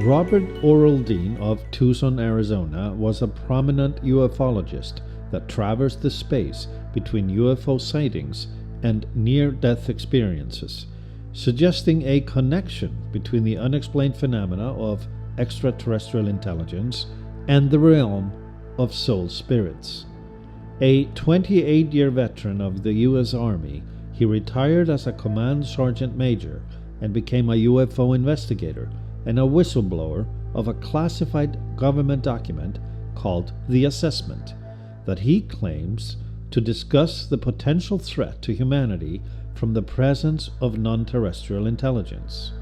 Robert Orel Dean of Tucson, Arizona, was a prominent UFOlogist that traversed the space between UFO sightings and near-death experiences, suggesting a connection between the unexplained phenomena of extraterrestrial intelligence and the realm of soul spirits. A 28-year veteran of the U.S. Army, he retired as a command sergeant major and became a UFO investigator and a whistleblower of a classified government document called The Assessment that he claims to discuss the potential threat to humanity from the presence of non-terrestrial intelligence.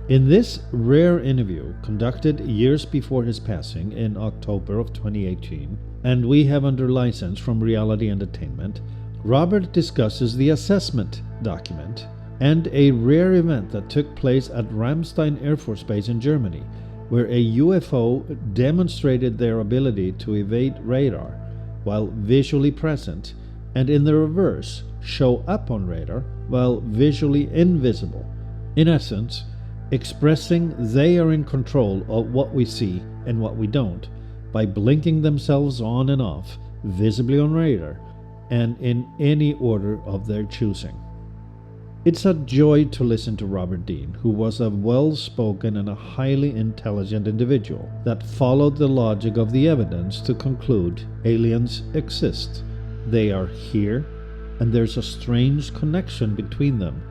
In this rare interview, conducted years before his passing in October of 2018, and we have under license from Reality Entertainment, Robert discusses the assessment document and a rare event that took place at Ramstein Air Force Base in Germany, where a UFO demonstrated their ability to evade radar while visually present, and in the reverse, show up on radar while visually invisible. In essence, expressing they are in control of what we see and what we don't by blinking themselves on and off visibly on radar and in any order of their choosing. It's a joy to listen to Robert Dean, who was a well-spoken and a highly intelligent individual that followed the logic of the evidence to conclude aliens exist. They are here, and there's a strange connection between them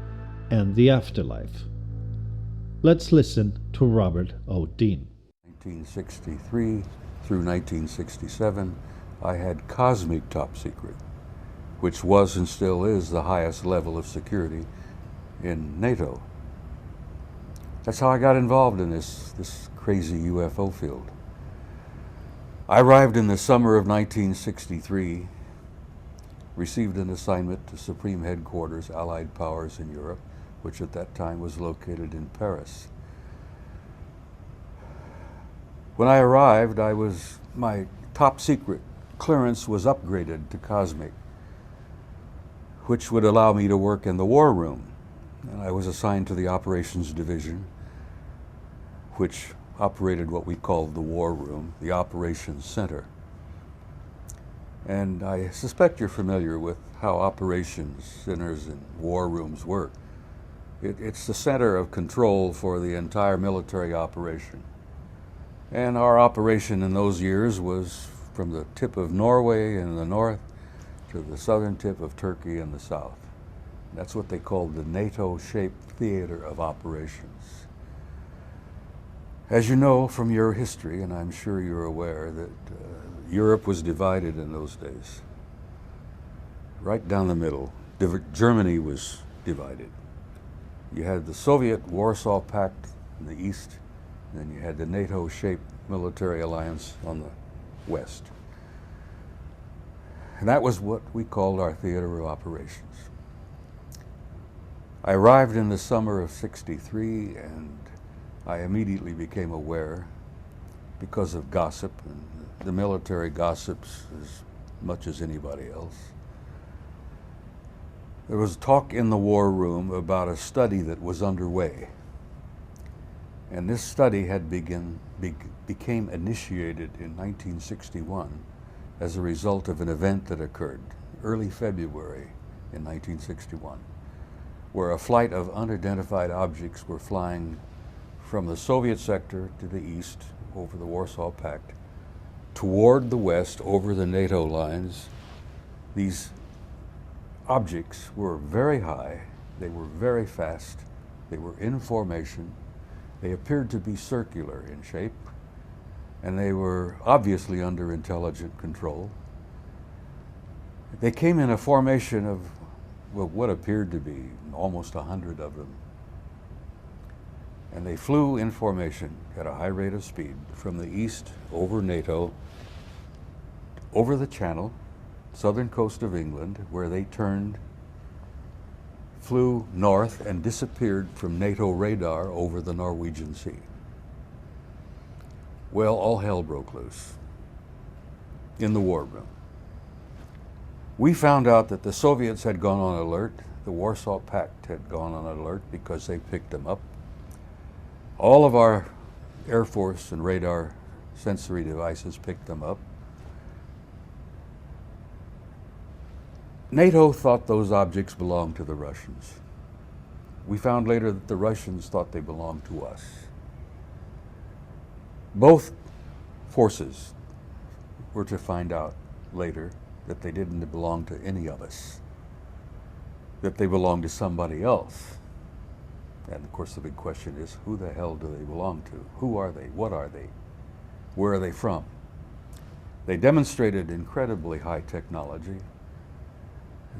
and the afterlife. Let's listen to Robert O. Dean. 1963 through 1967, I had cosmic top secret, which was and still is the highest level of security in NATO. That's how I got involved in this crazy UFO field. I arrived in the summer of 1963, received an assignment to Supreme Headquarters, Allied Powers in Europe, which at that time was located in Paris. When I arrived, my top secret clearance was upgraded to cosmic, which would allow me to work in the war room. And I was assigned to the operations division, which operated what we called the war room, the operations center. And I suspect you're familiar with how operations centers and war rooms work. It's the center of control for the entire military operation. And our operation in those years was from the tip of Norway in the north to the southern tip of Turkey in the south. That's what they called the NATO-shaped theater of operations. As you know from your history, and I'm sure you're aware, that Europe was divided in those days. Right down the middle, Germany was divided. You had the Soviet Warsaw Pact in the east, and then you had the NATO-shaped military alliance on the west. And that was what we called our theater of operations. I arrived in the summer of '63, and I immediately became aware, because of gossip, and the military gossips as much as anybody else. There was talk in the war room about a study that was underway. And this study had became initiated in 1961 as a result of an event that occurred early February in 1961, where a flight of unidentified objects were flying from the Soviet sector to the east over the Warsaw Pact, toward the west over the NATO lines. These objects were very high, they were very fast, they were in formation, they appeared to be circular in shape, and they were obviously under intelligent control. They came in a formation of what appeared to be almost 100 of them. And they flew in formation at a high rate of speed from the east over NATO, over the Channel, southern coast of England, where they turned, flew north, and disappeared from NATO radar over the Norwegian Sea. Well, all hell broke loose in the war room. We found out that the Soviets had gone on alert, the Warsaw Pact had gone on alert because they picked them up. All of our Air Force and radar sensory devices picked them up. NATO thought those objects belonged to the Russians. We found later that the Russians thought they belonged to us. Both forces were to find out later that they didn't belong to any of us, that they belonged to somebody else. And of course the big question is, who the hell do they belong to? Who are they? What are they? Where are they from? They demonstrated incredibly high technology.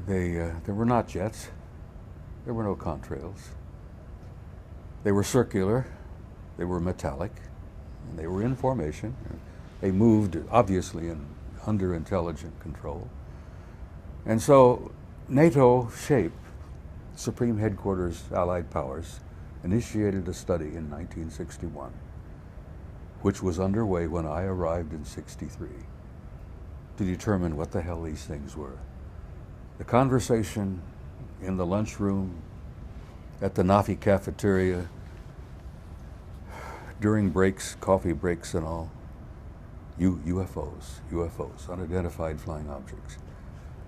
There were not jets. There were no contrails. They were circular. They were metallic. And they were in formation. They moved, obviously, under intelligent control. And so NATO SHAPE, Supreme Headquarters Allied Powers, initiated a study in 1961, which was underway when I arrived in '63, to determine what the hell these things were. The conversation in the lunchroom, at the Nafi cafeteria, during breaks, coffee breaks and all, UFOs, unidentified flying objects.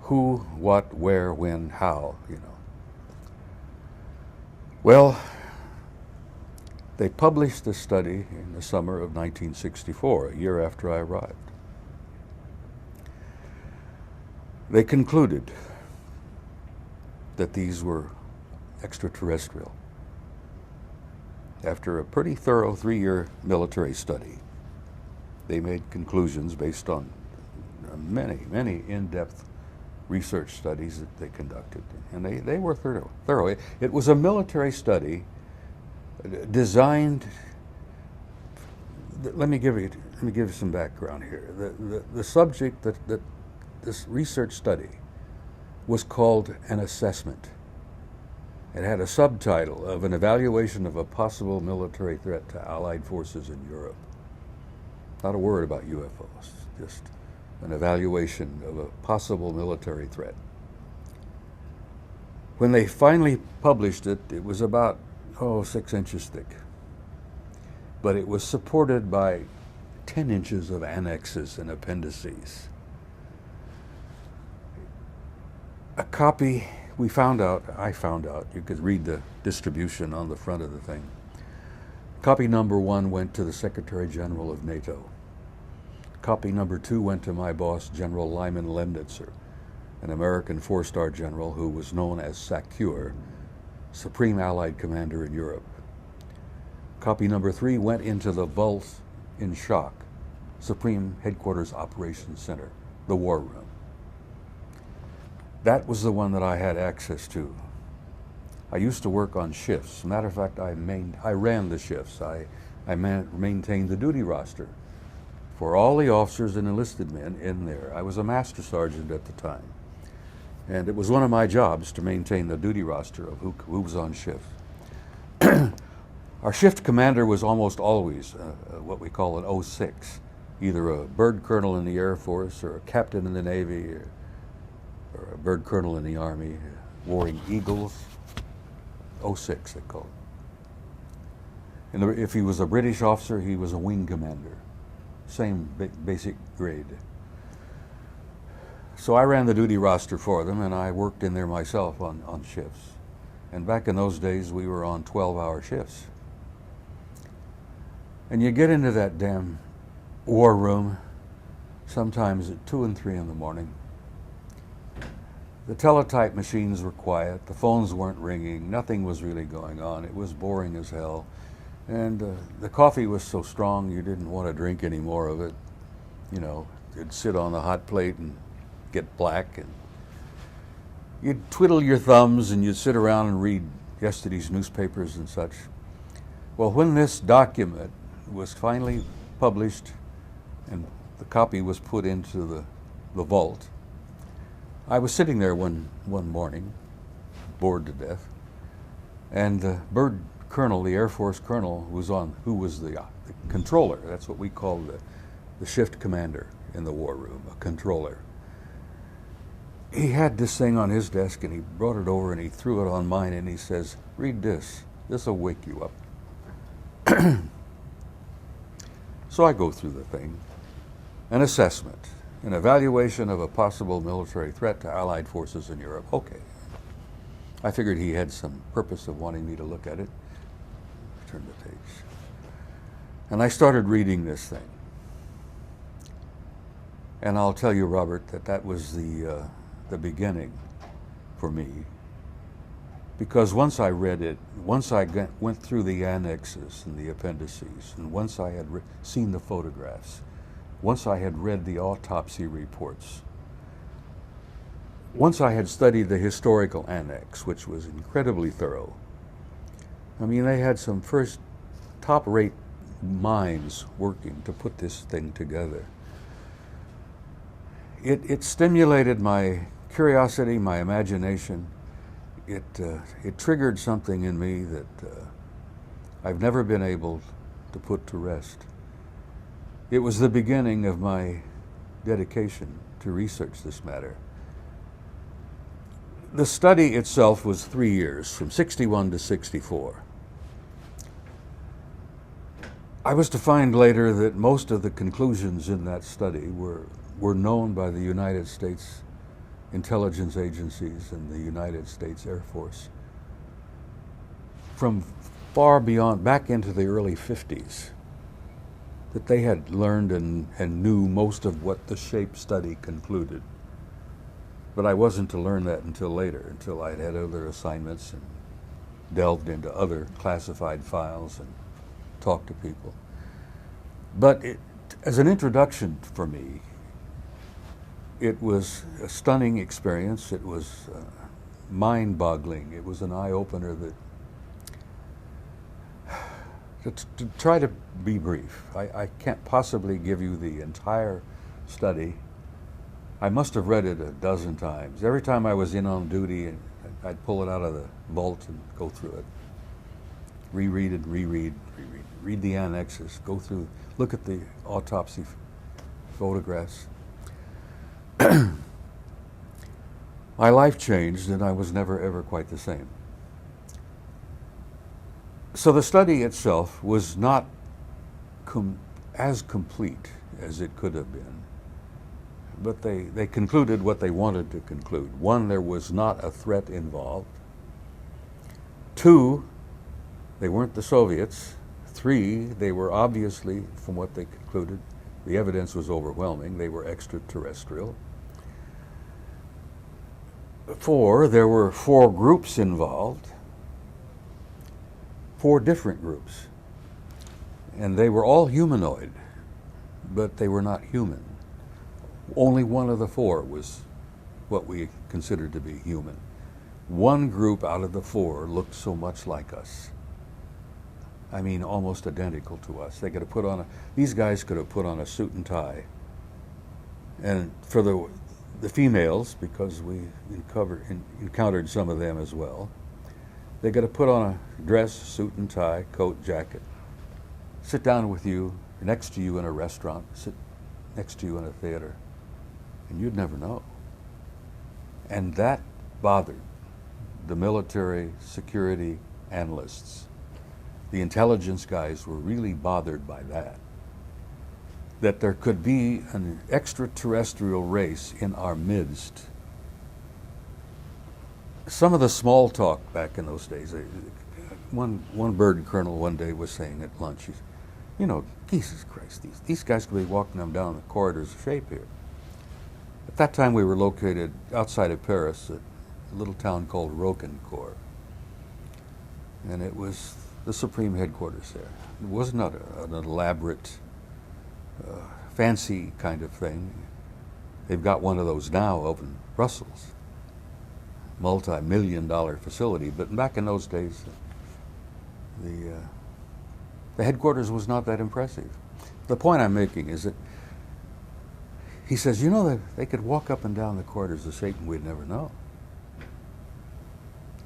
Who, what, where, when, how, you know. Well, they published the study in the summer of 1964, a year after I arrived. They concluded that these were extraterrestrial. After a pretty thorough 3-year military study, they made conclusions based on many in-depth research studies that they conducted, and they were thorough. It was a military study designed. Let me give you some background here. The subject that this research study was called an assessment. It had a subtitle of an evaluation of a possible military threat to Allied forces in Europe. Not a word about UFOs, just an evaluation of a possible military threat. When they finally published it, it was about, 6 inches thick. But it was supported by 10 inches of annexes and appendices. A copy, I found out, you could read the distribution on the front of the thing. Copy number 1 went to the Secretary General of NATO. Copy number 2 went to my boss, General Lyman Lemnitzer, an American 4-star general who was known as SACEUR, Supreme Allied Commander in Europe. Copy number 3 went into the vault in Shock, Supreme Headquarters Operations Center, the War Room. That was the one that I had access to. I used to work on shifts. As a matter of fact, I ran the shifts. I maintained the duty roster for all the officers and enlisted men in there. I was a master sergeant at the time. And it was one of my jobs to maintain the duty roster of who was on shift. Our shift commander was almost always what we call an 06, either a bird colonel in the Air Force or a captain in the Navy or a bird colonel in the Army, Warring Eagles, 06 they call it. And if he was a British officer, he was a wing commander, same basic grade. So I ran the duty roster for them, and I worked in there myself on shifts. And back in those days, we were on 12-hour shifts. And you get into that damn war room sometimes at 2 and 3 in the morning. The teletype machines were quiet, the phones weren't ringing, nothing was really going on. It was boring as hell. And the coffee was so strong you didn't want to drink any more of it. You know, you'd sit on the hot plate and get black, and you'd twiddle your thumbs and you'd sit around and read yesterday's newspapers and such. Well, when this document was finally published and the copy was put into the vault, I was sitting there one morning, bored to death, and the bird colonel, the Air Force colonel, who was the controller, that's what we call the shift commander in the war room, a controller. He had this thing on his desk, and he brought it over and he threw it on mine, and he says, "Read this. This will wake you up." So I go through the thing. An assessment, an evaluation of a possible military threat to Allied forces in Europe. Okay. I figured he had some purpose of wanting me to look at it. Turn the page. And I started reading this thing. And I'll tell you, Robert, that was the beginning for me. Because once I read it, once I went through the annexes and the appendices, and once I had seen the photographs, once I had read the autopsy reports, once I had studied the historical annex, which was incredibly thorough. I mean, they had some first top-rate minds working to put this thing together. It stimulated my curiosity, my imagination. It triggered something in me that I've never been able to put to rest. It was the beginning of my dedication to research this matter. The study itself was 3 years, from 61 to 64. I was to find later that most of the conclusions in that study were known by the United States intelligence agencies and the United States Air Force from far beyond, back into the early 50s, that they had learned and knew most of what the SHAPE study concluded. But I wasn't to learn that until later, until I'd had other assignments and delved into other classified files and talked to people. But as an introduction for me, it was a stunning experience. It was mind-boggling. It was an eye-opener that, to try to be brief, I can't possibly give you the entire study. I must have read it a dozen times. Every time I was in on duty, I'd pull it out of the vault and go through it. Reread it, reread. Read the annexes, go through, look at the autopsy photographs. My life changed, and I was never, ever quite the same. So the study itself was not as complete as it could have been. But they concluded what they wanted to conclude. One, there was not a threat involved. Two, they weren't the Soviets. Three, they were obviously, from what they concluded, the evidence was overwhelming, they were extraterrestrial. Four, there were 4 groups involved, 4 different groups. And they were all humanoid, but they were not human. Only one of the 4 was what we considered to be human. One group out of the 4 looked so much like us. I mean, almost identical to us. They could have put on these guys could have put on a suit and tie. And for the females, because we encountered some of them as well, they could have put on a dress, suit and tie, coat, jacket, sit down with you, next to you in a restaurant, sit next to you in a theater, and you'd never know. And that bothered the military security analysts. The intelligence guys were really bothered by that there could be an extraterrestrial race in our midst. Some of the small talk back in those days, one bird colonel one day was saying at lunch, you know, Jesus Christ, these guys could be walking them down the corridors of SHAPE here. At that time we were located outside of Paris at a little town called Roquencourt. And it was the supreme headquarters there. It was not an elaborate, fancy kind of thing. They've got one of those now up in Brussels, multi-million-dollar facility. But back in those days, the headquarters was not that impressive. The point I'm making is that he says, you know, that they could walk up and down the corridors of Satan, we'd never know.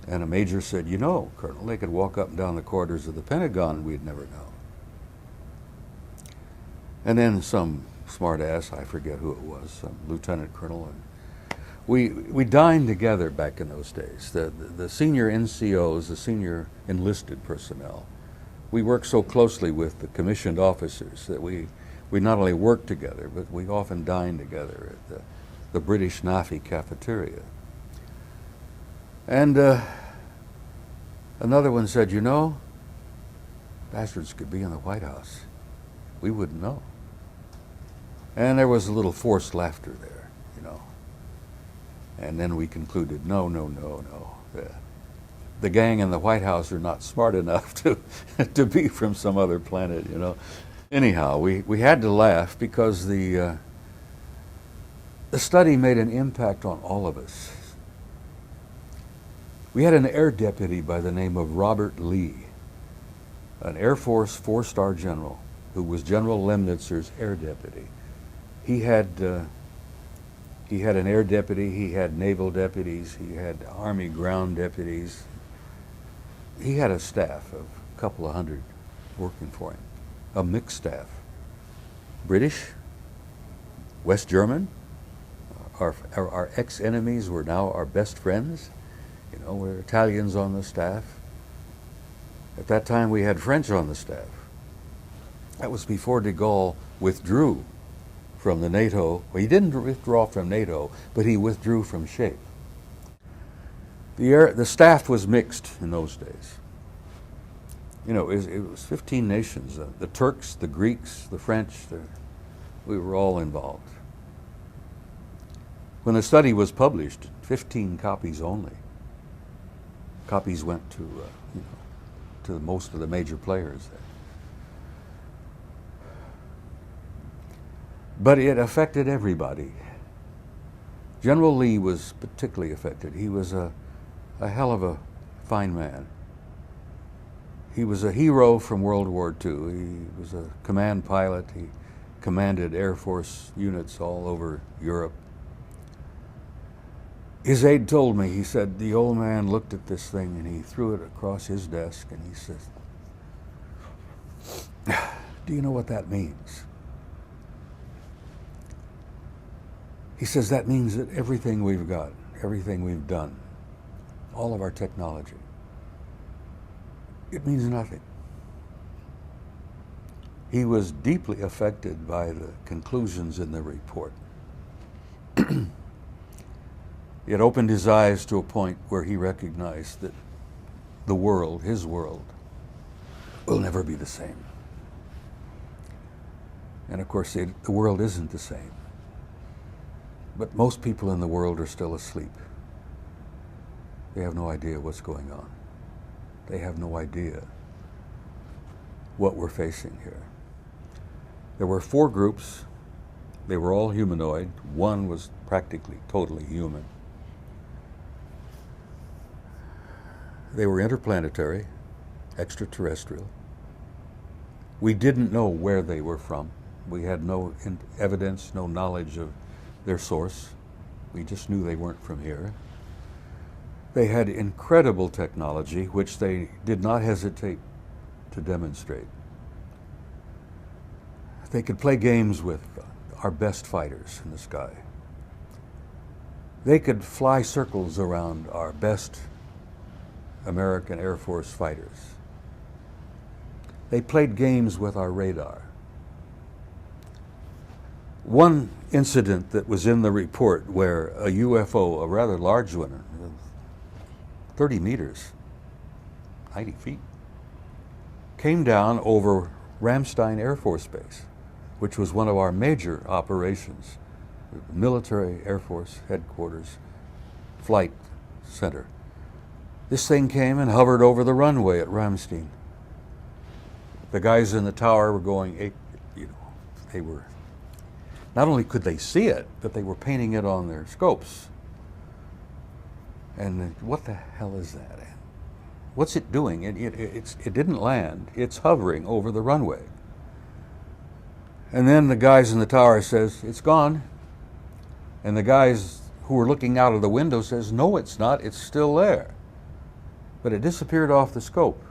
And a major said, you know, Colonel, they could walk up and down the corridors of the Pentagon, we'd never know. And then some smart ass, I forget who it was, some lieutenant colonel, and we dined together back in those days. The senior NCOs, the senior enlisted personnel, we work so closely with the commissioned officers that we not only work together, but we often dine together at the British NAFI cafeteria. And another one said, you know, bastards could be in the White House. We wouldn't know. And there was a little forced laughter there, you know. And then we concluded, no. The gang in the White House are not smart enough to be from some other planet, you know. Anyhow, we had to laugh because the study made an impact on all of us. We had an air deputy by the name of Robert Lee, an Air Force 4-star general who was General Lemnitzer's air deputy. He had an air deputy, he had naval deputies, he had Army ground deputies. He had a staff of a couple of hundred working for him, a mixed staff. British, West German, our ex-enemies were now our best friends. You know, we're Italians on the staff. At that time we had French on the staff. That was before de Gaulle withdrew from the NATO. Well, he didn't withdraw from NATO, but he withdrew from SHAPE. The staff was mixed in those days. You know, it was 15 nations. The Turks, the Greeks, the French, we were all involved. When the study was published, 15 copies only. Copies went to, you know, to most of the major players there. But it affected everybody. General Lee was particularly affected. He was a hell of a fine man. He was a hero from World War II. He was a command pilot. He commanded Air Force units all over Europe. His aide told me, he said, the old man looked at this thing and he threw it across his desk and he said, do you know what that means? He says, that means that everything we've got, everything we've done, all of our technology, it means nothing. He was deeply affected by the conclusions in the report. It opened his eyes to a point where he recognized that the world, his world, will never be the same. And of course, the world isn't the same. But most people in the world are still asleep. They have no idea what's going on. They have no idea what we're facing here. There were 4 groups. They were all humanoid. One was practically totally human. They were interplanetary, extraterrestrial. We didn't know where they were from. We had no evidence, no knowledge of their source. We just knew they weren't from here. They had incredible technology, which they did not hesitate to demonstrate. They could play games with our best fighters in the sky. They could fly circles around our best American Air Force fighters. They played games with our radar. One incident that was in the report where a UFO, a rather large one, 30 meters, 90 feet, came down over Ramstein Air Force Base, which was one of our major operations, military Air Force headquarters, flight center. This thing came and hovered over the runway at Ramstein. The guys in the tower were going, you know, they were, not only could they see it, but they were painting it on their scopes. And what the hell is that? What's it doing? It didn't land. It's hovering over the runway. And then the guys in the tower says, it's gone. And the guys who were looking out of the window says, no, it's not. It's still there. But it disappeared off the scope.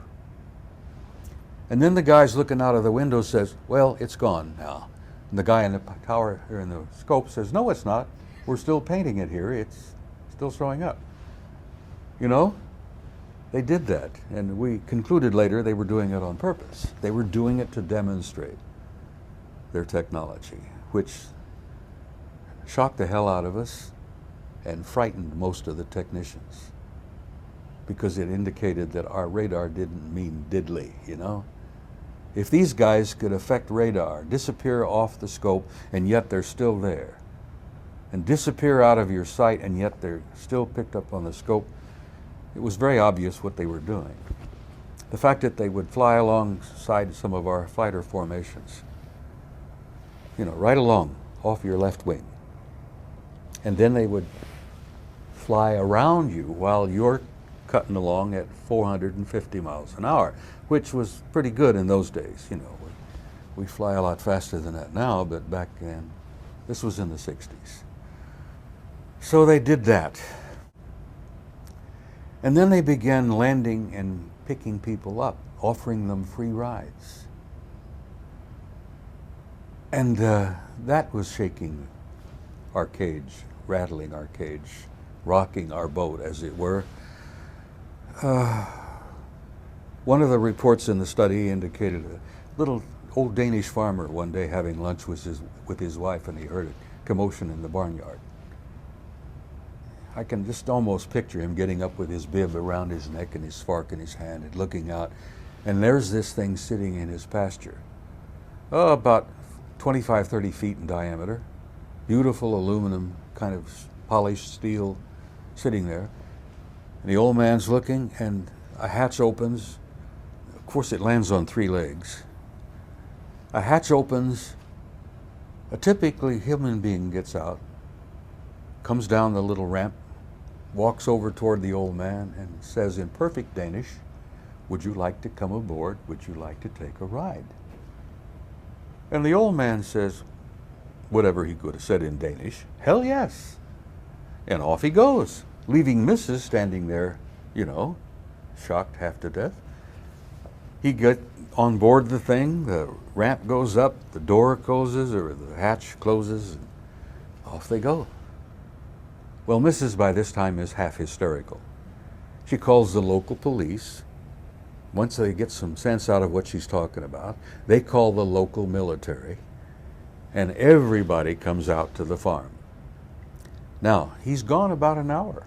And then the guys looking out of the window says, well, it's gone now. And the guy in the tower, or in the scope, says, no, it's not. We're still painting it here. It's still showing up. You know, They did that, and we concluded later they were doing it on purpose. They were doing it to demonstrate their technology, which shocked the hell out of us and frightened most of the technicians, because it indicated that our radar didn't mean diddly, you know? If these guys could affect radar, disappear off the scope, and yet they're still there, and disappear out of your sight, and yet they're still picked up on the scope, it was very obvious what they were doing. The fact that they would fly alongside some of our fighter formations, you know, right along off your left wing, and then they would fly around you while you're cutting along at 450 miles an hour, which was pretty good in those days. You know, we fly a lot faster than that now, but back then, this was in the 60s. So they did that. And then they began landing and picking people up, offering them free rides. And that was shaking our cage, rattling our cage, rocking our boat, as it were. One of the reports in the study indicated a little old Danish farmer one day having lunch with his wife, and he heard a commotion in the barnyard. I can just almost picture him getting up with his bib around his neck and his fork in his hand and looking out, and there's this thing sitting in his pasture. Oh, about 25, 30 feet in diameter, beautiful aluminum, kind of polished steel, sitting there. And the old man's looking, and a hatch opens. Of course, it lands on 3 legs. A hatch opens, a typically human being gets out, comes down the little ramp, walks over toward the old man and says in perfect Danish, "Would you like to come aboard? Would you like to take a ride?" And the old man says, whatever he could have said in Danish, "Hell yes." And off he goes, leaving Mrs. standing there, you know, shocked half to death. He gets on board the thing, the ramp goes up, the door closes, or the hatch closes, and off they go. Well, Mrs. by this time is half hysterical. She calls the local police. Once they get some sense out of what she's talking about, they call the local military, and everybody comes out to the farm. Now, he's gone about an hour.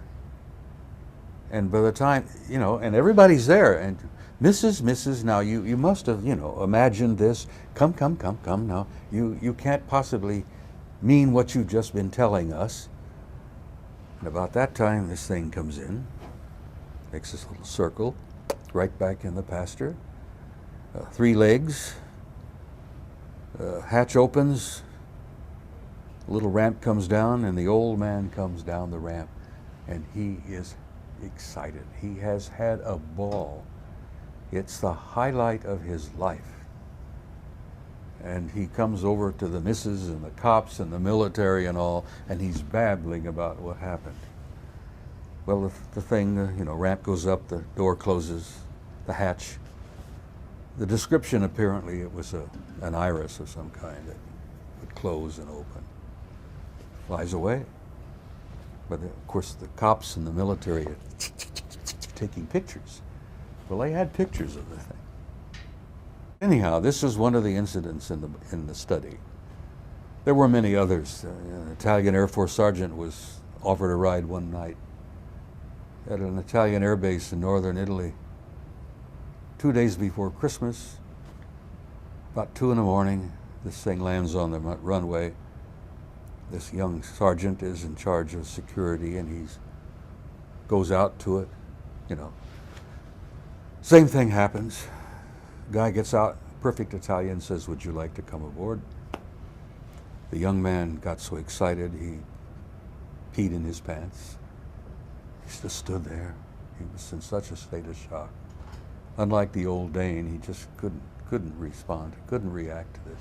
And by the time, you know, and everybody's there, and Mrs., now you must have, you know, imagined this. Come now. You can't possibly mean what you've just been telling us. And about that time, this thing comes in, makes this little circle, right back in the pasture. 3 legs, hatch opens, a little ramp comes down, and the old man comes down the ramp, and he is excited. He has had a ball. It's the highlight of his life. And he comes over to the missus and the cops and the military and all, and he's babbling about what happened. Well, the thing, you know, ramp goes up, the door closes, the hatch. The description, apparently, it was an iris of some kind that would close and open. Flies away. But of course, the cops and the military are taking pictures. Well, they had pictures of the thing. Anyhow, this is one of the incidents in the study. There were many others. An Italian Air Force sergeant was offered a ride one night at an Italian air base in northern Italy. 2 days before Christmas, about 2 in the morning, this thing lands on the runway. This young sergeant is in charge of security, and he goes out to it, you know. Same thing happens. Guy gets out, perfect Italian, says, "Would you like to come aboard?" The young man got so excited he peed in his pants. He just stood there. He was in such a state of shock. Unlike the old Dane, he just couldn't respond, couldn't react to this.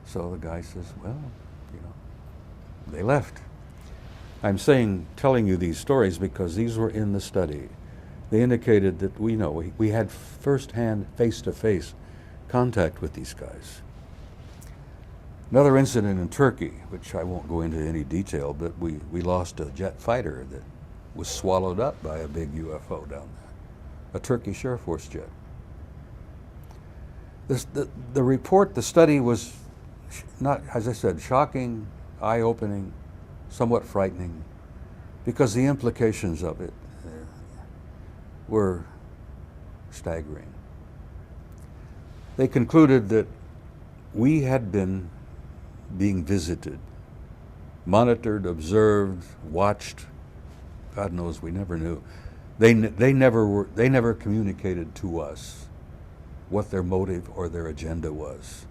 So the guy says, "Well, you know," they left. I'm telling you these stories because these were in the study. They indicated that we had first-hand, face-to-face contact with these guys. Another incident in Turkey, which I won't go into any detail, but we lost a jet fighter that was swallowed up by a big UFO down there. a Turkish Air Force jet. The report, the study was not, as I said, shocking, eye-opening, somewhat frightening, because the implications of it were staggering. They concluded that we had been being visited, monitored, observed, watched. God knows we never knew. They never communicated to us what their motive or their agenda was.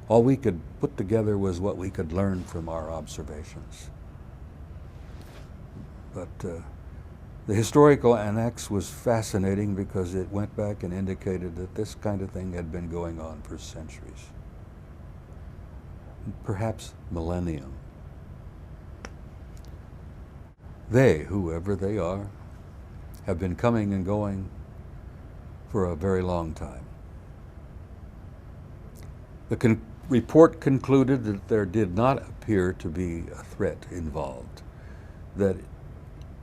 All we could put together was what we could learn from our observations. But the historical annex was fascinating because it went back and indicated that this kind of thing had been going on for centuries, perhaps millennium. They, whoever they are, have been coming and going for a very long time. The report concluded that there did not appear to be a threat involved, that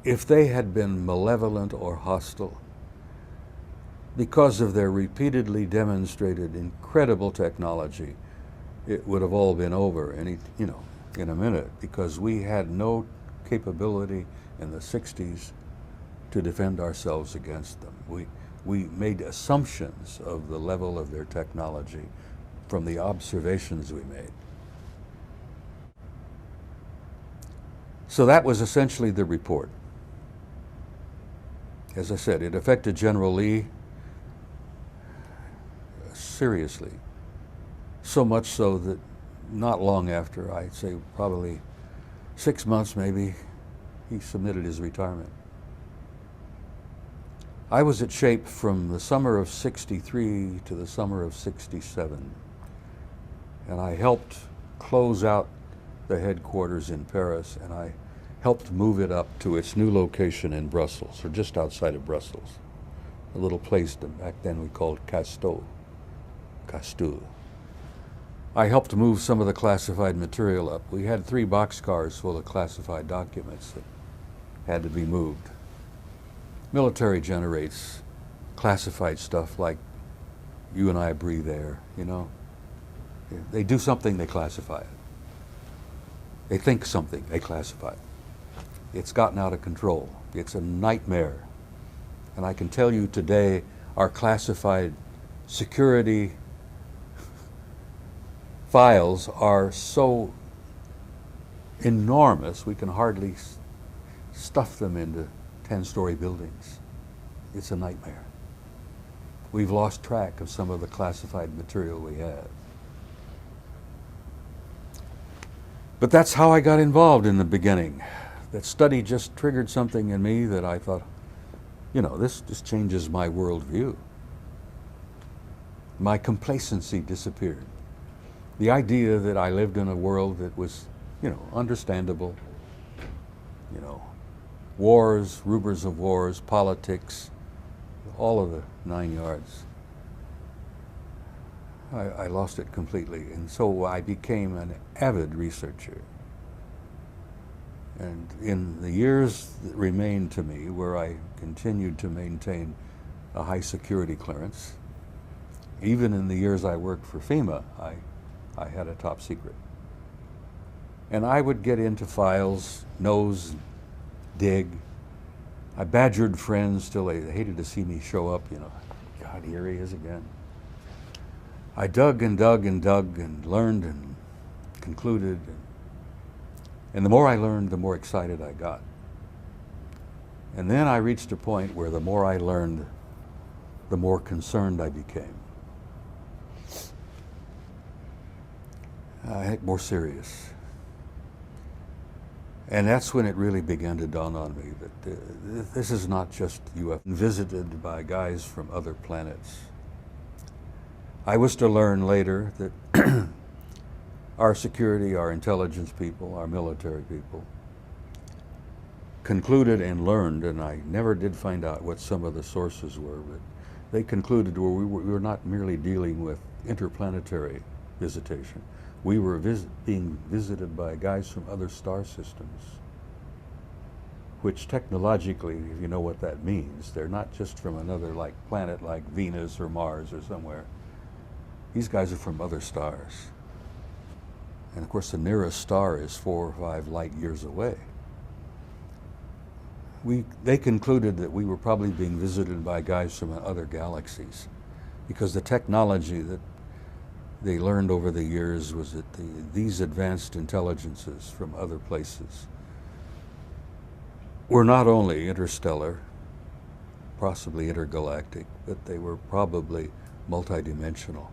if they had been malevolent or hostile, because of their repeatedly demonstrated incredible technology, it would have all been over in a minute, because we had no capability in the 60s to defend ourselves against them. We made assumptions of the level of their technology from the observations we made. So that was essentially the report. As I said, it affected General Lee seriously, so much so that not long after, I'd say probably 6 months maybe, he submitted his retirement. I was at SHAPE from the summer of '63 to the summer of '67, and I helped close out the headquarters in Paris, and I helped move it up to its new location in Brussels, or just outside of Brussels, a little place that back then we called Castou. I helped move some of the classified material up. We had 3 boxcars full of classified documents that had to be moved. Military generates classified stuff like you and I breathe air, you know. They do something, they classify it. They think something, they classify it. It's gotten out of control. It's a nightmare. And I can tell you today, our classified security files are so enormous, we can hardly stuff them into 10-story buildings. It's a nightmare. We've lost track of some of the classified material we have. But that's how I got involved in the beginning. That study just triggered something in me that I thought, you know, this just changes my worldview. My complacency disappeared. The idea that I lived in a world that was, you know, understandable, you know, wars, rumors of wars, politics, all of the 9 yards. I lost it completely, and so I became an avid researcher. And in the years that remained to me, where I continued to maintain a high security clearance, even in the years I worked for FEMA, I had a top secret. And I would get into files, nose, dig. I badgered friends till they hated to see me show up, you know. God, here he is again. I dug and dug and dug and learned and concluded. And the more I learned, the more excited I got. And then I reached a point where the more I learned, the more concerned I became. More serious. And that's when it really began to dawn on me that this is not just UFO visited by guys from other planets. I was to learn later that our security, our intelligence people, our military people concluded and learned, and I never did find out what some of the sources were, but they concluded we were not merely dealing with interplanetary visitation. We were being visited by guys from other star systems. which technologically, if you know what that means, they're not just from another like planet like Venus or Mars or somewhere. These guys are from other stars. And of course the nearest star is 4 or 5 light years away. They concluded that we were probably being visited by guys from other galaxies, because the technology that they learned over the years was that these advanced intelligences from other places were not only interstellar, possibly intergalactic, but they were probably multidimensional.